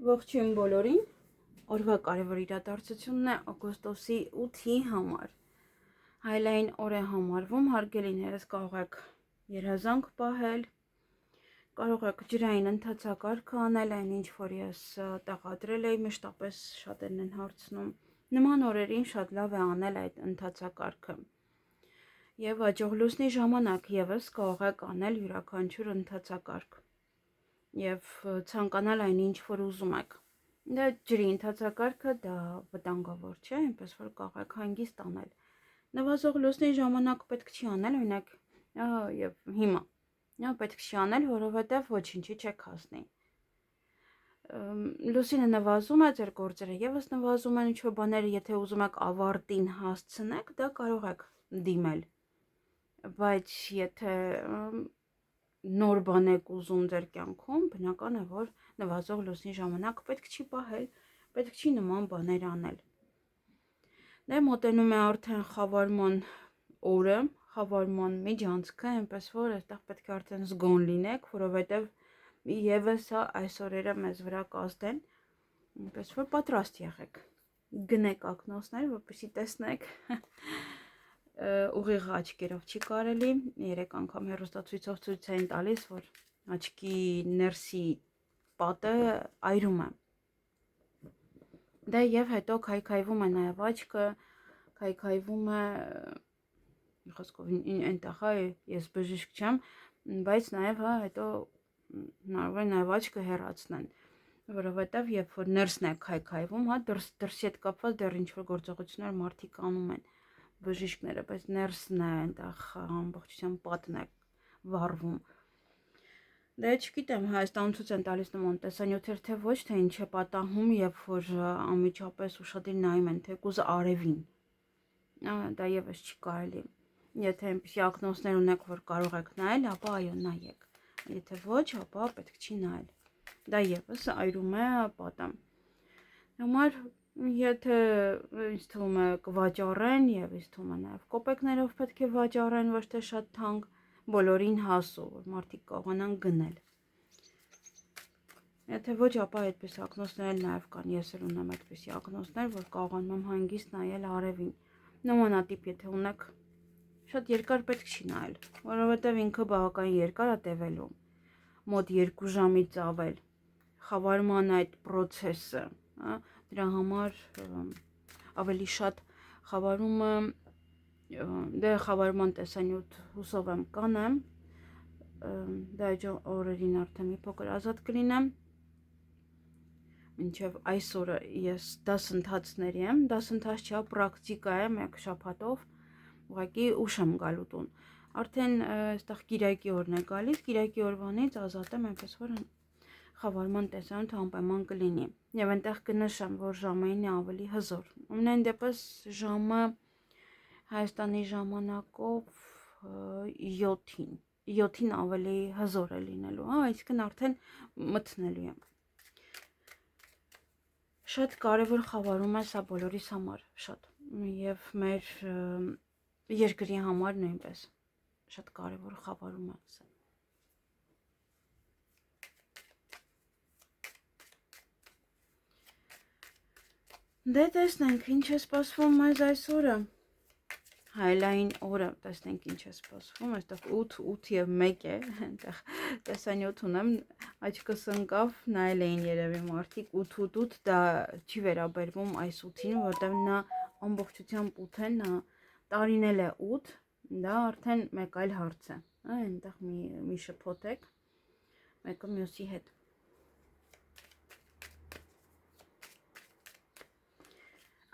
Ողջույն բոլորին, օրվա կարևոր իրադարձությունն է օգոստոսի 8-ի համար։ Հայլային օր է համարվում, հարգելիներս կարող եք երազանք պահել, կարող եք ջրային ընթացակարգ անել, այնինչ որ ես տեղադրել էի, մշտապես շատերն են հարցնում։ Նման օրերին շատ լավ է անել այդ ընթացակարգը։ Եվ հաջող լուսնի ժամանակ ևս կարող եք անել յուրաքանչյուր ընթացակարգ և ցանկանալ այն ինչ որ ուզում եք։ Դա ջրի ընթացակարգը դա վտանգավոր չէ, այնպես որ կարող եք հանգիստ անել։ Նվազող լուսնի ժամանակ պետք չի անել, օրինակ, եւ հիմա պետք չի անել, որովհետեւ ոչինչի չեք հասնի։ Լուսինը նվազում է, ձեր գործերը եւս նվազում են, ինչ-որ բաները, եթե ուզում եք ավարտին հասցնեք, դա կարող եք դիմել։ Բայց եթե նոր բան եք ուզում ձեր կյանքում, բնական է, որ նվազող լուսնի ժամանակ պետք չի պահել, պետք չի նման բաներ անել։ Դե մոտենում է արդեն խավարման օրը, խավարման միջանցքը, այնպես որ այստեղ պետք է արդեն զգոն լինեք, որովհետև եւս այս օրերը մեզ վրա կազդեն, այնպես որ պատրաստ եղեք։ Գնեք ակնոցներ, որպեսզի տեսնեք։ Ուղիղ աչքերով չի կարելի, 3 անգամ հեռուստացույցով ցույց էին տալիս, որ աչքի ներսի պատը այրում է։ Դե եւ հետո քայքայվում է նաեւ աչքը, քայքայվում է, խոսքով այնտեղ ես բժիշկ չեմ, բայց նաեւ հետո հնարավոր է նաեւ աչքը հեռացնեն, որովհետեւ երբ որ ներսն է քայքայվում, դրսի հետ կապված դեռ ինչ որ գործողություններ մարդիկ անում են բժիշկները, բայց ներսն է այնտեղ ամբողջությամբ պատն է վառվում։ Դե չգիտեմ, Հայաստանում ցույց են տալիս նման տեսանյութեր, թե ոչ, թե ինչ է պատահում, երբ որ անմիջապես ուշադիր նայում են թեկուզ արևին։ Դա եւս չի կարելի։ Եթե այնպիսի ակնոցներ ունեք, որ կարող եք նայել, ապա այո, նայեք։ Եթե ոչ, ապա պետք չի նայել։ Դա եւս այրում է պատը։ Համար եթե ինձ թվում է կվաճառեն եւ ինձ թվում է նաեւ կոպեկներով պետք է վաճառեն, ոչ թե շատ թանկ, բոլորին հասու, որ մարդիկ կարողանան գնել։ Եթե ոչ, ապա այդպես ակնոցներ նաեւ կան, ես էլ ունեմ այդպիսի ակնոցներ, որ կարողանում եմ հանգիստ նայել արևին։ Նմանատիպ եթե ունեք, շատ երկար պետք չի նայել, որովհետեւ ինքը բավականին երկար է տևելու, մոտ 2 ժամից ավել։ Խավարման այդ process-ը, դրա համար ավելի շատ խավարումը, դե խավարման տեսանյութ հուսով եմ կանեմ, դա օրերին արդեն մի փոքր ազատ կլինեմ, մինչև այսօրը ես դասընթացների եմ, դասընթաց չէ, պրակտիկա է, 1 շաբաթով, ուղղակի ուշ եմ գալու տուն, արդեն այստեղ Կիրակի օրն է գալիս, Կիրակի օրվանից ազատ եմ, այնպես որ խավարման տեսանյութը անպայման կլինի, եւ այնտեղ կնշեմ, որ ժամային է ավելի հզոր, ամենայն դեպս ժամը Հայաստանի ժամանակով 7-ին ավելի հզոր է լինելու, այսինքն արդեն մթնելու եմ։ Շատ կարևոր խավարում է սա բոլորիս համար, շատ, եւ մեր երկրի համար նույնպես շատ կարևոր խավարում է սա։ Դե տեսնենք ինչ է սպասվում մեզ այսօրը։ Հայլային օրը, տեսնենք ինչ է սպասվում, այստեղ 8 եւ 1 է, այնտեղ տեսանյութ ունեմ, աչքս ընկավ, նայել էին երևի մարդիկ 8, դա չի վերաբերվում այս 8-ին, որտեղ նա ամբողջությամբ 8 է, նա տարինել է 8, դա արդեն մեկ այլ հարց է, այնտեղ մի շփոթեք, մեկը մյուսի հետ։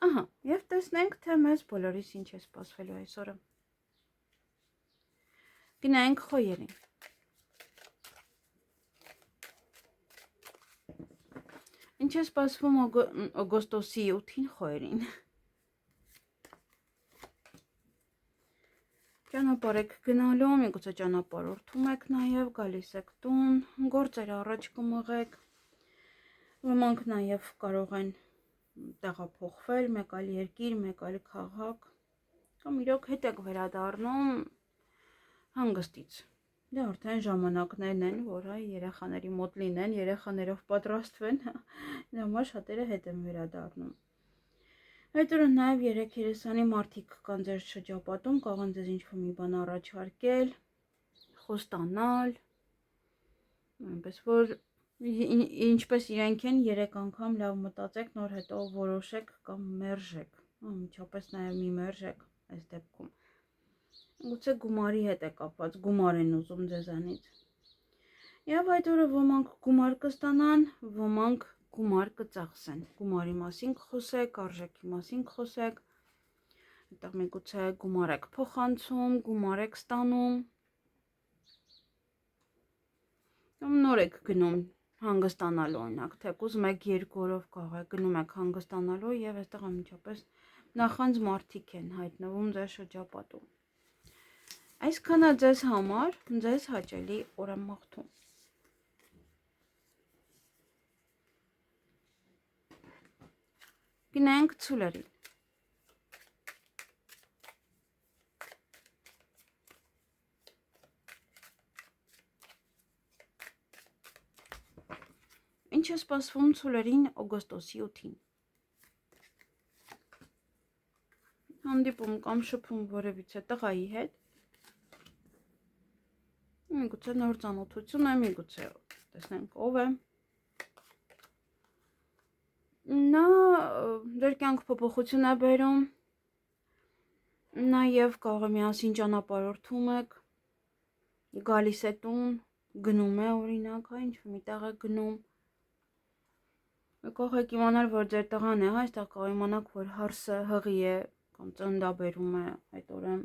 Ահա, եւ տեսնենք, թե մեզ բոլորիս ինչ է սպասվելու այսօրը։ Գնանք խոյերին։ Ինչ է սպասվում օգոստոսի 8-ին խոյերին։ Ճանապարհ եք գնալու, միգուցե ճանապարհորդում եք նաեւ, գալիս եք տուն, գործեր առաջ կմղեք։ Ոմանք նաեւ կարող են տեղափոխվել, մեկ այլ երկիր, մեկ այլ քաղաք, կամ իրոք հետ եք վերադառնում հանգստից։ Դե արդեն ժամանակներն են, որ երեխաների մոտ լինեն, երեխաներով պատրաստվեն, դրա համար շատերը հետ են վերադառնում։ Այդ օրը նաև 3-30-ի մարդիկ կան ձեր շրջապատում, կարող են ձեզ ինչ-որ մի բան առաջարկել, խոստանալ, այնպես որ ինչպես իրենք են 3 անգամ լավ մտածեք, նոր հետո որոշեք կամ մերժեք, միջապես նաև մի մերժեք այս դեպքում։ Գուցե գումարի հետ է կապված, գումար են ուզում ձեզանից։ Եվ այդ օրը ոմանք գումար կստանան, ոմանք գումար կծախսեն։ Գումարի մասին կխոսեք, արժեքի մասին կխոսեք։ Այդտեղ միգուցե գումար եք փոխանցում, գումար եք ստանում։ Կամ նոր եք գնում հանգստանալու, օրինակ, թեկուզ 1-2 օրով կարող եք գնում եք հանգստանալու եւ այստեղ ամիջապես նախանձ մարդիկ են հայտնվում ձեր շրջապատում։ Այսքանը ձեզ համար, ձեզ հաճելի օր եմ մաղթում։ Գնանք ցուլերին։ Ինչ է սպասվում ցուլերին օգոստոսի 8-ին։ Հանդիպում կամ շփում որևիցե տղայի հետ։ Միգուցե նոր ծանոթություն է, միգուցե տեսնենք ով է։ Նա ձեր կյանք փոփոխություն է բերում։ Նաև կարող է միասին ճանապարհորդում եք, գալիս է տուն, գնում է օրինակ, ինչ-որ միտեղ է գնում։ Կարող եք իմանալ, որ ձեր տղան է, այստեղ կարող իմանաք, որ հարսը հղի է կամ ծննդաբերում է այդ օրը։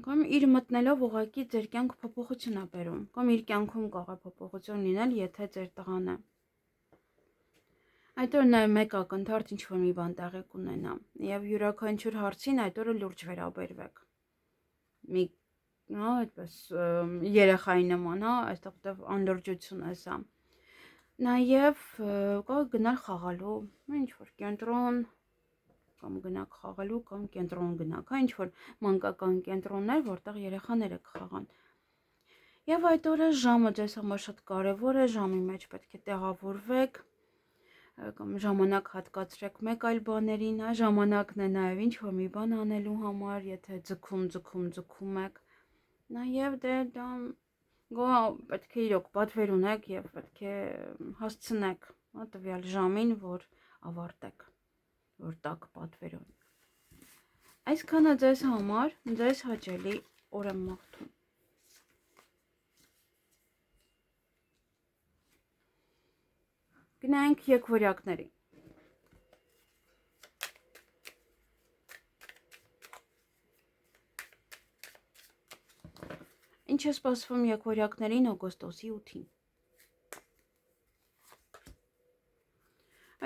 Կամ իր մտնելով ուղղակի ձեր կյանք փոփոխություն է բերում, կամ իր կյանքում կարող է փոփոխություն լինել, եթե ձեր տղան է։ Այդ օրը նաև մեկ ակնթարթ ինչ-որ մի բան տեղի կունենա, եւ յուրաքանչյուր հարցին այդ օրը լուրջ վերաբերվեք։ Այդպես երեխայի նման, այստեղ անդրջություն է սա։ Նաև կարող գնալ խաղալու, ինչ-որ կենտրոն, կամ գնաք խաղալու, կամ կենտրոն գնաք, ինչ-որ մանկական կենտրոններ, որտեղ երեխաները կխաղան։ Եվ այդ օրը ժամը ձեզ համար շատ կարևոր է, ժամի մեջ պետք է տեղավորվեք, կամ ժամանակ հատկացրեք մեկ այլ բաներին, ժամանակն է նաև ինչ-որ մի բան անելու համար, եթե ձգում եք։ Նաև դե դա պետք է իրոք պատվեր ունեք եւ պետք է հասցնեք տվյալ ժամին, որ ավարտեք, որ տակ պատվերով։ Այսքանը ձեզ համար, ձեզ հաճելի օր եմ մաղթում։ Գնանք եկվորյակների։ Ինչ է սպասվում եկվորյակներին օգոստոսի 8-ին։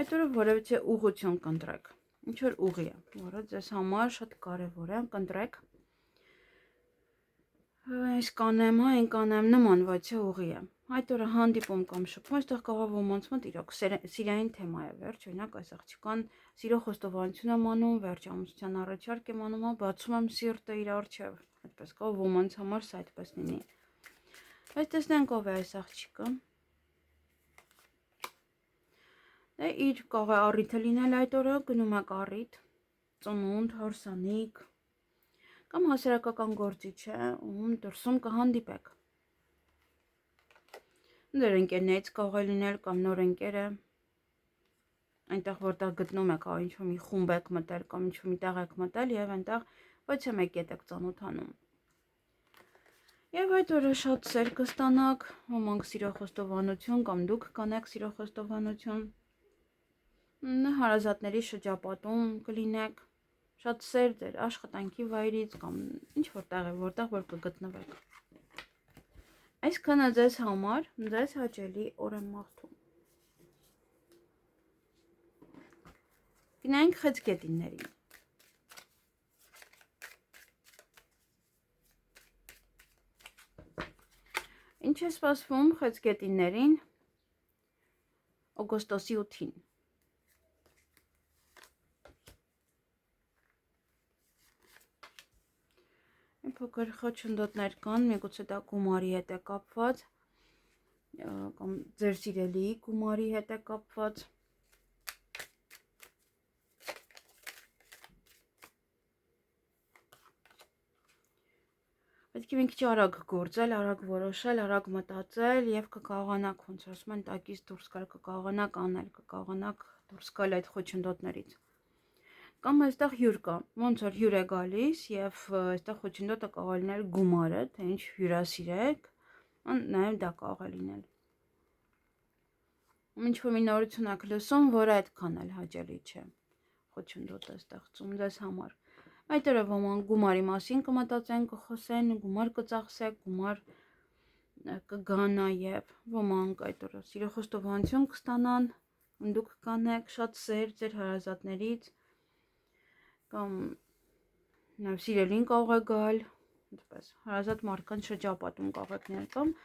Այդ օրը որևիցե ուղղություն կընտրեք, ինչ որ ուղի է, որը ձեզ համար շատ կարևոր է, կընտրեք։ Այս կանեմ, այն կանեմ, նման ոչ է ուղի է։ Այդ օրը հանդիպում կամ շփում, այստեղ կարող ոմանց մոտ իրոք սիրային թեմա է, վերջ, օրինակ այս աղջկան սիրո խոստովանություն եմ անում, վերջ ամուսնության առաջարկ եմ անում, բացում եմ սիրտը իր առջև, այդպես կարող ոմանց համար սա այդպես լինի։ Բայց տեսնենք ով է այս աղջիկը։ Դե իր կարող է առիթը լինել այդ օրը, գնում եք առիթ, ծնունդ, հարսանիք, կամ հասարակական գործիչ է, ում դրսում կհանդիպեք։ Ձեր ընկերներից կարող է լինել կամ նոր ընկեր է, այնտեղ որտեղ գտնում եք, ինչ-որ մի խումբ եք մտել կամ ինչ-որ մի տեղ եք մտել եւ այնտեղ ոչ թե մեկ եք ծանոթանում։ Եվ այդ օրը շատ սեր կստանաք, ոմանք սիրո խոստովանություն կամ դուք կանեք սիրո խոստովանություն։ Հարազատների շրջապատում կլինեք, շատ սեր ձեր աշխատանքի վայրից կամ ինչ որտեղ է, որտեղ որ կգտնվեք։ Այսքանը ձեզ համար, ձեզ հաճելի օր եմ մաղթում։ Գնանք խեցգետիններին։ Ինչ է սպասվում խեցգետիններին օգոստոսի 8-ին։ փոքր խոչընդոտներ կան, միգուցե դա գումարի հետ է կապված, կամ ձեր սիրելիի գումարի հետ է կապված։ Պետք է մի քիչ արագ գործել, արագ որոշել, արագ մտածել եւ կկարողանաք, ոնց ասում են, տակից դուրս գալ, կկարողանաք անել, կկարողանաք դուրս գալ այդ խոչընդոտներից։ Կամ այստեղ հյուր կա, ոնց որ հյուր է գալիս եւ այստեղ խոչընդոտը կարող է լինել գումարը, թե ինչ հյուրասիրեք, նաեւ դա կարող է լինել։ Ինչ որ մի նորություն եք լսում, որը այդքան էլ հաճելի չէ։ Խոչընդոտը ստեղծում ձեզ համար։ Այդ օրը ոմանք գումարի մասին կմտածեն, կխոսեն, գումար կծախսեք, գումար կգա նաև, ոմանք այդ օրը սիրո խոստովանություն կստանան, դուք կանեք շատ սեր ձեր հարազատներից, կամ նաև սիրելին կարող է գալ, այդպես հարազատ մարդկանց շրջապատում կարող եք լինել, կամ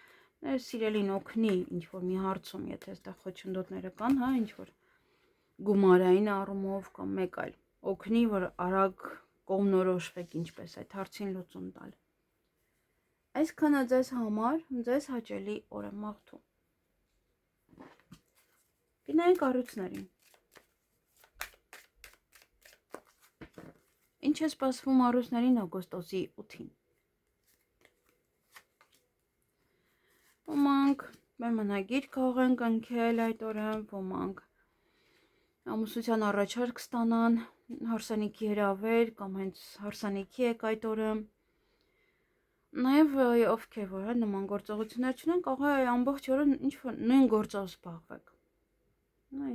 սիրելին օգնի ինչ-որ մի հարցում, եթե այստեղ խոչընդոտները կան, հա, ինչ-որ գումարային առումով կամ մեկ այլ օգնի, որ արագ կողմնորոշվեք ինչպես այդ հարցին լուծում տալ։ Այսքանը ձեզ համար, ձեզ հաճելի օր եմ մաղթում։ Գնայինք առույցներին։ Ինչ է սպասվում առույցներին օգոստոսի 8-ին։ Ոմանք պայմանագիր կարող են կնքել այդ օրը, ոմանք ամուսնության առաջարկ ստանան, հարսանիքի հրավեր կամ հենց հարսանիքի եք այդ օրը։ Նաև ովքեր որ նման գործողություններ չունեն, կարող է ամբողջ օրը ինչ-որ նույն գործով զբաղվեք։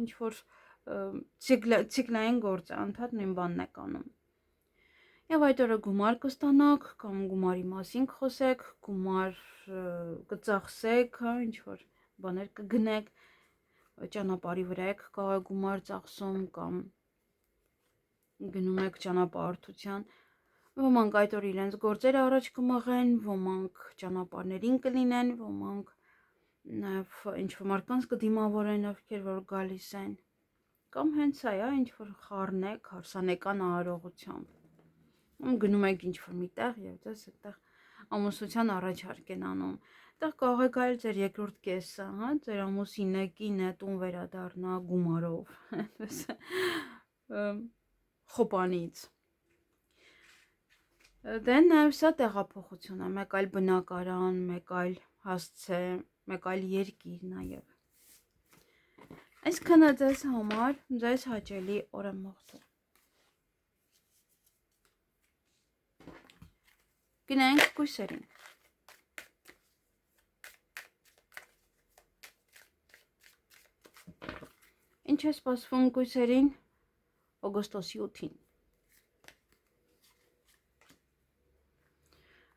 Ինչ-որ ցիկլային գործ է, անդադ նույն բանն եք անում։ Եվ այդ օրը գումար կստանաք, կամ գումարի մասին կխոսեք, գումար կծախսեք, հա, ինչ-որ բաներ կգնեք, ճանապարհի վրա եք կարող եք գումար ծախսում կամ գնում եք ճանապարհորդության, ոմանք այդ օր իրենց գործերը առաջ կմղեն, ոմանք ճանապարհներին կլինեն, ոմանք նաև ինչ-որ մարդկանց կդիմավորեն, ովքեր որ գալիս են, կամ հենց այ, ինչ-որ խառնեք հարսանեկան արարողությամբ, գնում եք ինչ-որ մի տեղ եւ դες այդտեղ ամուսնության առաջարկ են անում։ Այդտեղ կարող է գալ ձեր երկրորդ կեսը, հա, ձեր ամուսինը, կինը տուն վերադառնա գումարով, այդպես խոպանից։ Դե նաև սա տեղափոխություն է, մեկ այլ բնակարան, մեկ այլ հասցե, մեկ այլ երկիր նաև։ Այսքանը ձեզ համար, ձեզ հաճելի օր եմ մաղթում։ Գնանք կույսերին։ Ինչ է սպասվում կույսերին օգոստոսի 8-ին։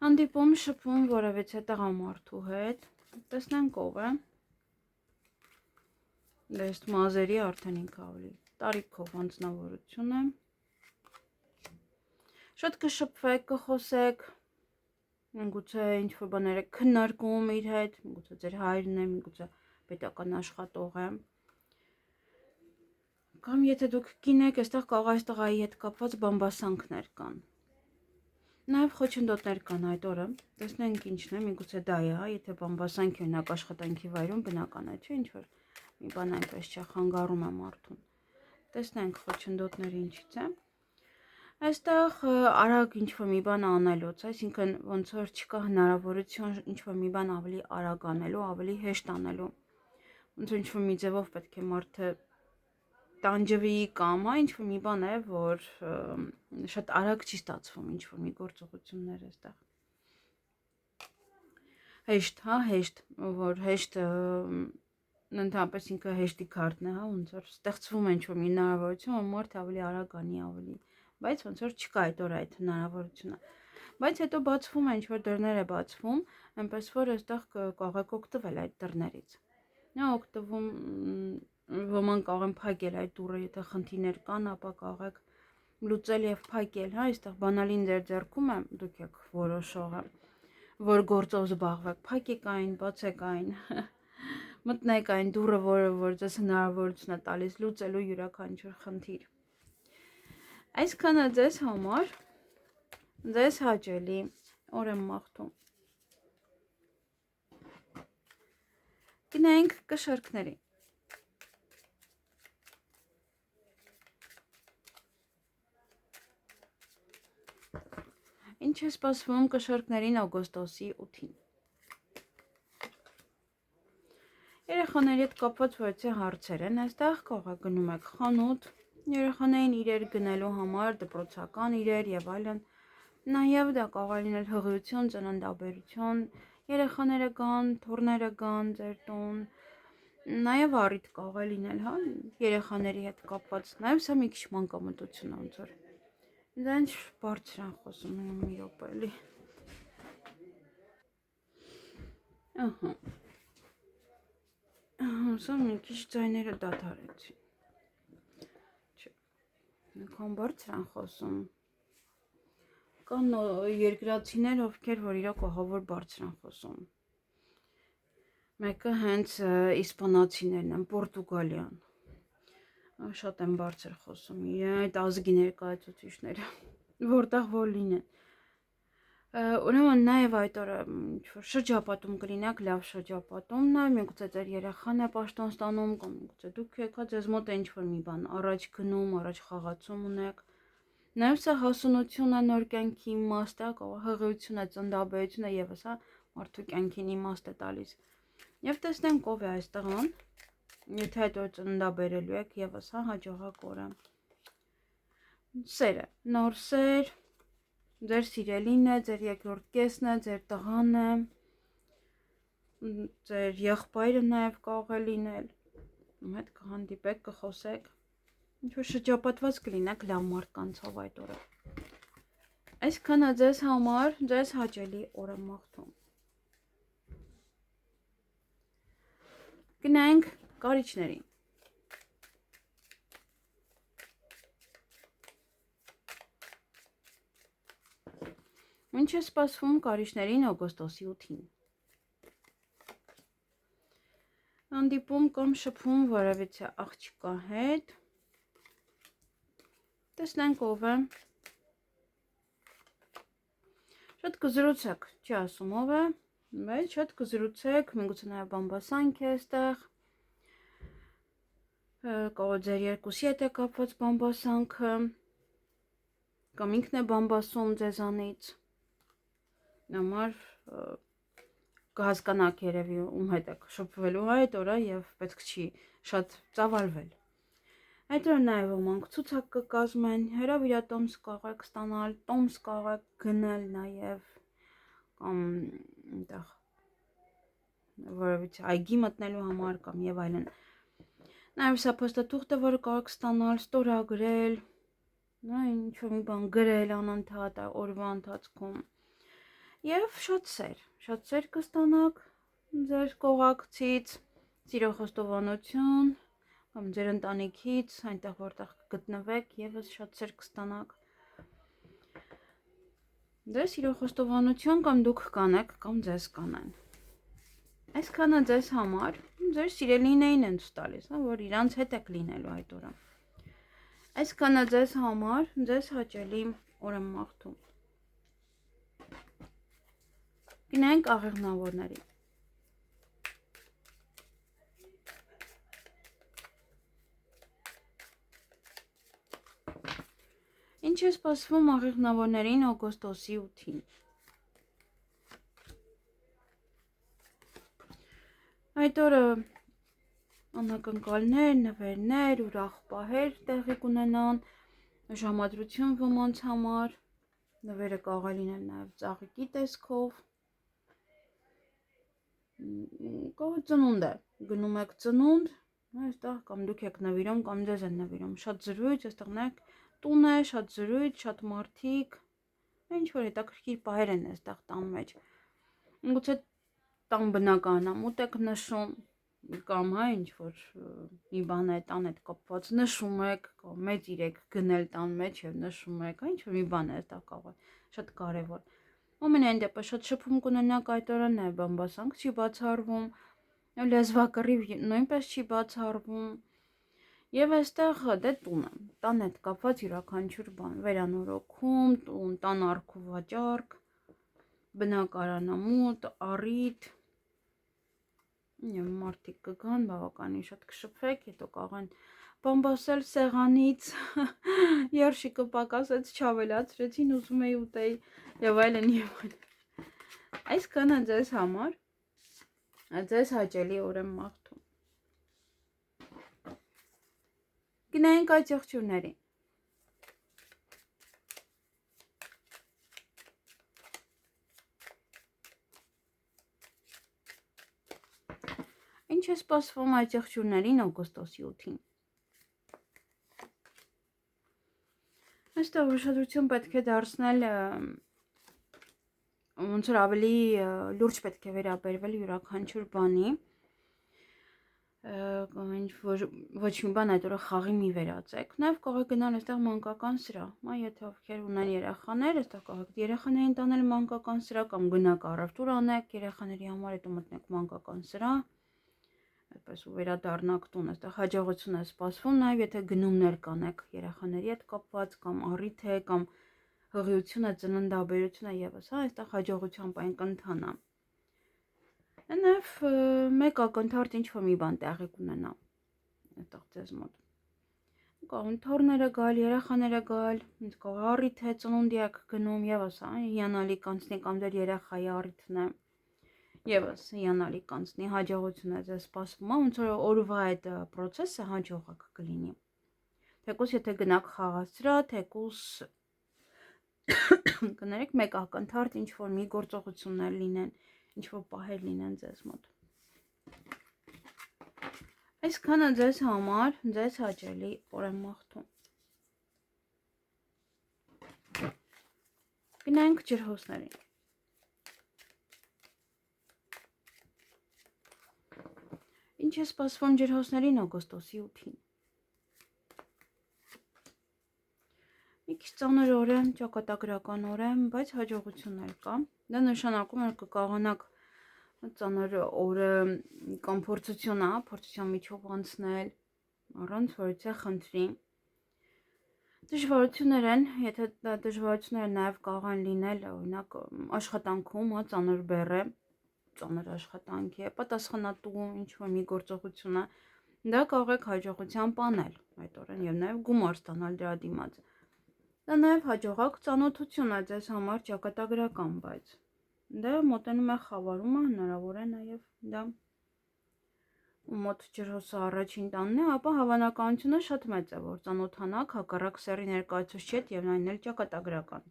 Հանդիպում շփում որևիցե տղամարդու հետ, տեսնենք ով է։ Դες մազերի արդեն ինքը ավելի տարիքով անձնավորություն է։ Շատ կշփվեք, կխոսեք, միգուցե ինչ-որ բաներ եք քննարկում իր հետ, միգուցե ձեր հայրն է, միգուցե պետական աշխատող է։ Կամ եթե դուք կին եք, այստեղ կարող այս տղայի հետ կապված բամբասանքներ կան։ Նաև խոչընդոտներ կան այդ օրը, տեսնենք ինչն է, միգուցե դա է, հա, եթե բամբասանք է ունակ աշխատանքի վայրում, բնական է, չէ, ինչ-որ մի բան այնպես չէ, խանգարում է մարդուն։ Տեսնենք խոչընդոտները ինչից է։ Այստեղ արագ ինչ-որ մի բան անելուց, այսինքն ոնց որ չկա հնարավորություն ինչ-որ մի բան ավելի արագ անելու, ավելի հեշտ անելու։ Ոնց որ ինչ-որ մի ձևով պետք է մարդը տանջվի կամ ինչ-որ մի բան է, որ շատ արագ չի ստացվում ինչ-որ մի գործողություններ այստեղ։ Հեշտ, հա, հեշտ, որ հեշտ ընդհանրապես ինքը հեշտի քարտն է, հա, ոնց որ ստեղծվում է ինչ-որ մի հնարավորություն, որ մարդը ավելի արագ անի ավելի, բայց ոնց որ չկա այդ օր այդ հնարավորությունը։ Բայց հետո բացվում է, ինչ-որ դռներ է բացվում, այնպես որ այստեղ կարող եք օգտվել այդ դռներից։ Նա օգտվում, ոմանք կարող են փակել այդ դուռը, եթե խնդիրներ կան, ապա կարող եք լուծել եւ փակել, հա, այստեղ բանալին ձեր ձեռքում է, դուք եք որոշողը, որ գործով զբաղվեք, փակեք այն, բացեք այն, մտնեք այն դուռը, որ ձեզ հնարավորություն է տալիս լուծելու յուրաքանչյուր խնդիր։ Այսքանը ձեզ համար, ձեզ հաճելի օր եմ մաղթում։ Գնանք կշեռքների։ Ինչ է սպասվում կշեռքներին օգոստոսի 8-ին։ Երեխաների հետ կապված որեցի հարցեր են, այստեղ կարող գնում եք խանութ, երեխաներին իրեր գնելու համար, դպրոցական իրեր եւ այլն։ Նաեւ դա կարող է լինել հղիություն, ծննդաբերություն, երեխաները գան, թոռները գան ձեր տուն։ Նաեւ առիթ կարող է լինել, հա, երեխաների հետ կապված։ Նաեւ սա մի քիչ մանկամտություն ոնց որ։ Դա ինչ բարձր են խոսում, մի րոպե էլի։ Ահա։ Սա մի քիչ ձայները դադարեցին։ Չէ։ Նույնքան բարձր են խոսում։ Կան երկրացիներ, ովքեր որ իրոք ահավոր բարձր են խոսում։ Մեկը հենց իսպանացիներն են, Պորտուգալիան։ Շատ են բարձր խոսում, այդ ազգի ներկայացուցիչները, որտեղ որ լինեն։ Ուրեմն նաև այդ օրը ինչ-որ շրջապատում կլինեք, լավ շրջապատում, նաև միգուցե ձեր երեխան է պաշտոն ստանում, կամ միգուցե դուք եք, ձեզ մոտ է ինչ-որ մի բան առաջ գնում, առաջ խաղացում ունեք։ Նաև սա հասունություն է, նոր կյանքի իմաստ է, հղիություն է, ծննդաբերությունը եւս է, մարդու կյանքին իմաստ է տալիս։ Եվ տեսնենք ով է այստեղան, եթե այդ օր ծննդաբերելու եք եւս հա հաջողակ օրը։ Սերը, նոր սեր, ձեր սիրելին է, ձեր երկրորդ կեսն է, ձեր տղան է, ձեր եղբայրը նաև կարող է լինել, ում հետ կհանդիպեք, կխոսեք, ինչ-որ շրջապատված կլինեք լավ մարդկանցով այդ օրը։ Այսքանը ձեզ համար, ձեզ հաճելի օր եմ մաղթում։ Գնանք կարիճներին։ Ինչ է սպասվում կարիճներին օգոստոսի 8-ին։ Հանդիպում կամ շփում որևիցե աղջկա հետ։ Տեսնենք ով է։ Շատ կզրուցեք, չի ասում ով է, բայց շատ կզրուցեք, միգուցե նաև բամբասանք է այստեղ։ Կարող ձեր երկուսի հետ է կապված բամբասանքը, կամ ինքն է բամբասում ձեզանից։ Համար կհասկանաք երևի ում հետ եք շփվելու այդ օրը եւ պետք չի շատ ծավալվել։ Այդ օրը նաեւ ոմանք ցուցակ կկազմեն, հրավիրատոմս կարող եք ստանալ, տոմս կարող եք գնել նաեւ կամ այնտեղ որևիցե այգի մտնելու համար կամ եւ այլն։ Նաեւ սա փոստաթուղթը, որը կարող եք ստանալ, ստորագրել, ինչ որ մի բան գրել անընդհատ օրվա ընթացքում։ Եվ շատ սեր կստանաք ձեր կողակցից, սիրո խոստովանություն կամ ձեր ընտանիքից, այնտեղ որտեղ կգտնվեք, եւս շատ սեր կստանաք։ Ձեր սիրո խոստովանություն կամ դուք կանեք կամ ձեզ կանեն։ Այսքանը ձեզ համար, ձեր սիրելիներին են տալիս, որ իրանց հետ եք լինելու այդ օրը։ Այսքանը ձեզ համար, ձեզ հաճելի օր եմ մաղթում։ Գնանք աղեղնավորների։ Ինչ է սպասվում աղեղնավորներին օգոստոսի 8-ին։ Այդ օրը անակնկալներ, նվերներ, ուրախ պահեր տեղի կունենան, ժամադրություն ոմանց համար, նվերը կարող է լինել նաև ծաղիկի տեսքով։ Կարող է ծնունդ է, գնում եք ծնունդ, այստեղ կամ դուք եք նվիրում, կամ ձեզ են նվիրում, շատ զրույց, այստեղ նայեք, տուն է, շատ զրույց, շատ մարդիկ, ինչ որ հետաքրքիր պահեր են այստեղ տան մեջ։ Գուցե տան բնականամուտ եք նշում, կամ հա ինչ որ մի բան է տան հետ կապված նշում եք, կամ մեծ իրեք գնել տան մեջ եւ նշում եք, ինչ որ մի բան է այստեղ կարող է, շատ կարեւոր։ Ամենայն դեպս շատ շփում կունենաք այդ օրը, նաև բամբասանք չի բացառվում, լեզվակռիվ նույնպես չի բացառվում։ Եվ այստեղ դե տունը, տան հետ կապված յուրաքանչյուր բան, վերանորոգում, տան առք ու վաճառք, բնակարանամուտ, առիթ, և մարդիկ կգան, բավականին շատ կշփվեք, հետո կաղեն բամբասել սեղանից, երշիկը պակասեց, չավելացրեցին, ուզում էի ուտեի, և այլն և այլն։ Այսքանը ձեզ համար, ձեզ հաճելի օր եմ մաղթում։ Գնայինք այդ եղջյուրներին։ Ինչ է սպասվում այդ եղջյուրներին օգոստոսի 8-ին։ Այստեղ ուշադրություն պետք է դարձնել, ոնց որ ավելի լուրջ պետք է վերաբերվել յուրաքանչյուր բանի, ոչ մի բան այդ օրը խաղի մի վերածեք, նաև կարող եք գնալ այստեղ մանկական սրահ, եթե ովքեր ունեն երեխաներ, այստեղ կարող եք երեխաներին տանել մանկական սրահ կամ գնաք առևտուր անեք երեխաների համար, հետո մտնեք մանկական սրահ, այդպես ու վերադառնաք տուն, այստեղ հաջողություն է սպասվում, նաև եթե գնումներ կանեք երեխաների հետ կապված կամ առիթ է կամ հղիություն է, ծննդաբերություն է ևս, այստեղ հաջողությամբ այն կընթանա։ Նաև մեկ ակնթարթ ինչ-որ մի բան տեղի կունենա այստեղ ձեզ մոտ։ Կարող են թոռները գալ, երեխաները գալ, կարող առիթ է, ծնունդի եք գնում, ևս հիանալի կանցնի կամ ձեր երեխայի առիթն է, ևս հիանալի կանցնի, հաջողություն է ձեզ սպասվում, ոնց որ օրվա այդ պրոցեսը հաջողակ կլինի։ Թեկուզ եթե գնաք խաղասրահ, թեկուզ կներեք մեկ ակնթարթ ինչ-որ մի գործողություններ լինեն, ինչ-որ պահեր լինեն ձեզ մոտ։ Այսքանը ձեզ համար, ձեզ հաճելի օր եմ մաղթում։ Գնանք ջրհոսներին։ Ինչ է սպասվում ջրհոսներին օգոստոսի 8-ին։ Մի քիչ ծանր օր է, ճակատագրական օր է, բայց հաջողություններ կա։ Դա նշանակում է, որ կկարողանաք ծանր օրը կամ փորձության միջով անցնել, առանց որևէ խնդրի։ Դժվարություններ են, եթե դա դժվարությունները նաև կարող են լինել, օրինակ աշխատանքում, ծանր բեռ է, ծանր աշխատանք է, պատասխանատու ինչ-որ մի գործողություն է, դա կարող եք հաջողությամբ անել այդ օրն և նաև գումար ստանալ դրա դիմաց։ Դա նաև հաջողակ ծանոթություն է ձեզ համար ճակատագրական, բայց դա մոտենում է խավարումը, հնարավոր է նաև դա մոտ ջրհոսը առաջին տանն է, ապա հավանականությունը շատ մեծ է, որ ծանոթանաք հակառակ սեռի ներկայացուցչի հետ և այն էլ ճակատագրական։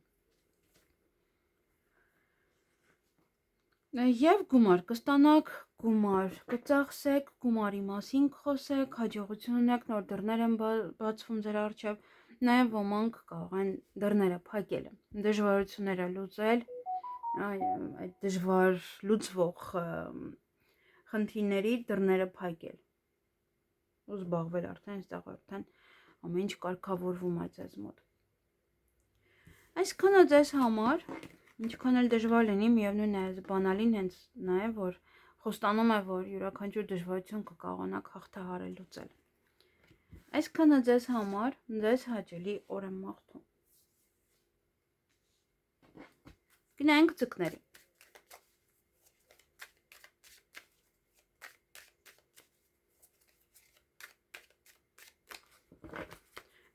Եվ գումար կստանաք, գումար կծախսեք, գումարի մասին կխոսեք, հաջողություն ունեք, նոր դռներ են բացվում ձեր առջև, նաև ոմանք կարող են դռները փակել, դժվարությունները լուծել, այդ դժվար լուծվող խնդիրների դռները փակել ու զբաղվել արդեն այստեղ արդեն ամեն ինչ կարգավորվում է ձեզ մոտ։ Այսքանը ձեզ համար, ինչքան էլ դժվար լինի, միևնույն է, բանալին հենց նա է, որ խոստանում է, որ յուրաքանչյուր դժվարություն կկարողանաք հաղթահարել լուծել։ Այսքանը ձեզ համար, ձեզ հաճելի օր եմ մաղթում։ Գնանք ձկների։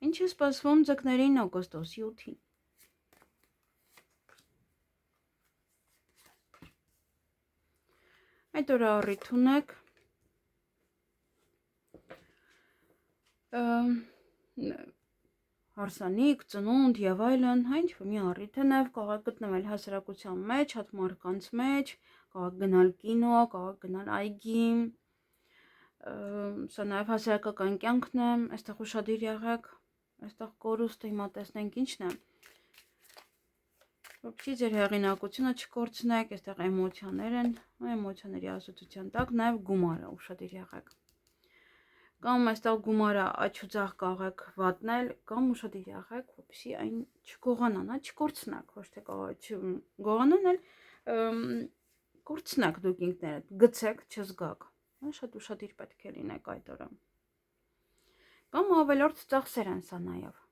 Ինչ է սպասվում ձկներին օգոստոսի 8-ին։ Այդ օրը առիթ ունեք հարսանիք, ծնունդ և այլն, ինչ-որ մի առիթ է, նաև կարող եք գտնվել հասարակության մեջ, շատ մարդկանց մեջ, կարող եք գնալ կինո, կարող եք գնալ այգի, սա նաև հասարակական կյանքն է, այստեղ ուշադիր եղեք, այստեղ կորուստը հիմա տեսնենք ինչն է, որպեսզի ձեր հեղինակությունը չկորցնեք, այստեղ էմոցիաներ են, էմոցիաների ազդեցության տակ, նաև գումարը ուշադիր եղեք։ Կամ այստեղ գումարը աջ ու ձախ կարող եք վատնել, կամ ուշադիր եղեք, որպեսզի այն չգողանան, չկորցնեք, ոչ թե չգողանան, այլ կորցնեք դուք ինքներդ, գցեք, չզգաք, շատ ուշադիր պետք է լինեք այդ օրը։ Կամ ավելորդ ծախսեր են սա նաև,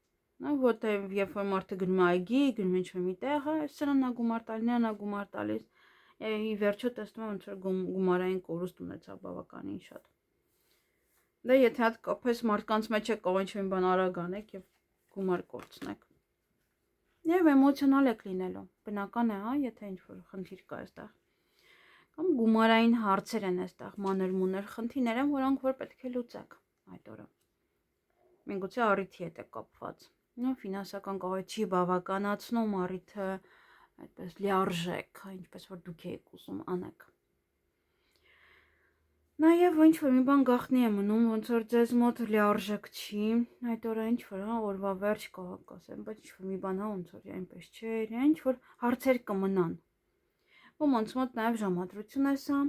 Որտեղ երբ որ մարդը գնում է այգի, գնում ինչ-որ մի տեղ, սրանա գումար տալիս, նրանա գումար տալիս, ի վերջո տեսնում եմ ոնց որ գումարային կորուստ ունեցավ բավականին շատ։ Դե եթե հատ կապես մարդկանց մեջ է կարող ինչ-որ մի բան արագ անեք եւ գումար կորցնեք։ Եվ էմոցիոնալ եք լինելու։ Բնական է, հա, եթե ինչ-որ խնդիր կա այստեղ։ Կամ գումարային հարցեր են այստեղ, մանր-մունր խնդիրներ են, որոնք որ պետք է լուծեք այդ օրը։ Միգուցե առիթի հետ է կապված։ Ֆինանսական կարող է չի բավականացնում առիթը, այդպես լիարժեք, ինչպես որ դուք եք ուզում անեք։ Նաև ինչ որ մի բան գաղտնի է մնում, ոնց որ ձեզ մոտ լիարժեք չի, այդ օրը ինչ որ, հա, օրվա վերջ կարող ասեմ, բայց ինչ որ մի բան, հա, ոնց որ այնպես չէ, ինչ որ հարցեր կմնան։ Ոմանց մոտ նաև ժամադրություն է սա։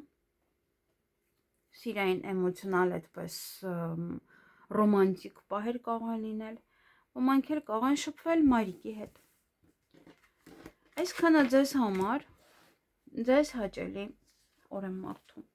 Սիրային էմոցիոնալ այդպես ռոմանտիկ պահեր կարող են լինել։ Ոմանք էլ կարող են շփվել մայրիկի հետ։ Այսքանը ձեզ համար, ձեզ հաճելի օր եմ մաղթում։